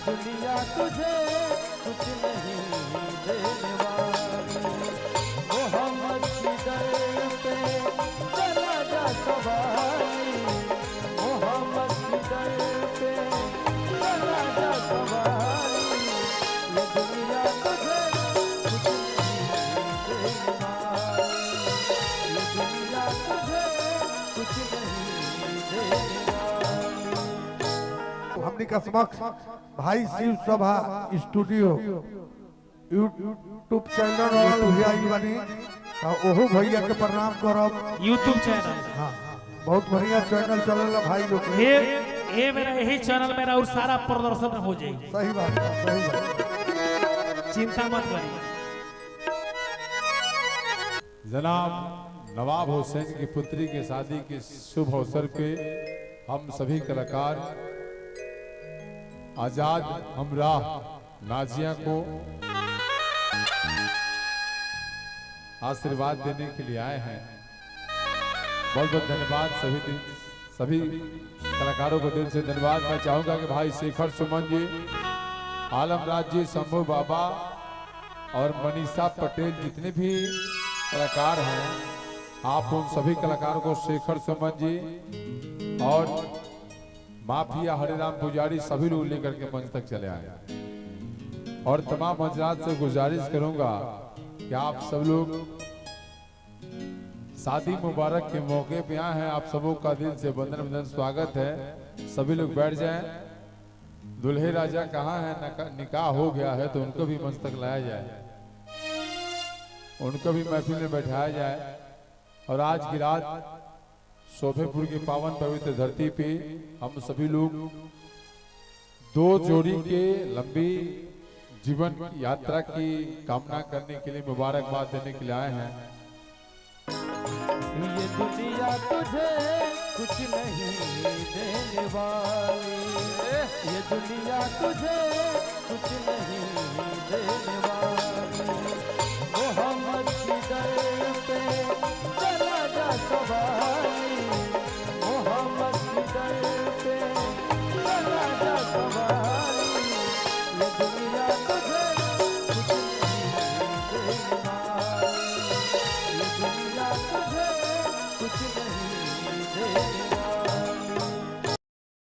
दुनिया तुझे कुछ नहीं देने वाली। मोहम्मद की दर पे चला जा सवारी, मोहम्मद की दर पे चला जा सवारी। ये दुनिया तुझे कुछ नहीं देने वाली, ये दुनिया तुझे कुछ नहीं देने वाली। हमने का समक्ष भाई शिव सभा स्टूडियो यूट्यूब चैनल और भैया बनी ओहो भैया के प्रणाम करब। यूट्यूब चैनल हाँ बहुत बढ़िया चैनल चलेला भाई लोग के। ये मेरा यही चैनल मेरा और सारा प्रदर्शन हो जाएगी। सही बात है, सही बात। चिंता मत करिए। जनाब नवाब हुसैन की पुत्री के शादी के शुभ अवसर पे हम सभी कलाकार आजाद हमराह नाजिया को आशीर्वाद देने के लिए आए हैं। बहुत बहुत धन्यवाद सभी कलाकारों को दिल से धन्यवाद। मैं चाहूंगा कि भाई शेखर सुमन जी, आलमराज जी, शंभू बाबा और मनीषा पटेल जितने भी कलाकार हैं, आप उन सभी कलाकारों को शेखर सुमन जी और माफिया हरिराम पुजारी सभी लोग लेकर के मंच तक चले आए। और तमाम मंचरात से गुजारिश करूंगा कि आप सब लोग शादी मुबारक के मौके पे आए हैं। आप सबों का दिल से वंदन वंदन स्वागत है। सभी लोग बैठ जाएं। दुल्हे राजा कहाँ है, निकाह हो गया है तो उनको भी मंच तक लाया जाए, उनको भी महफिल में बैठाया जाए। और आज की रात शोभेपुर की पावन पवित्र धरती पे हम सभी लोग दो जोड़ी के लंबी जीवन यात्रा की कामना करने के लिए, मुबारकबाद देने के लिए आए हैं। ये दुनिया तुझे कुछ नहीं देने वाली, ये दुनिया तुझे कुछ नहीं देने वाली। मोहम्मद की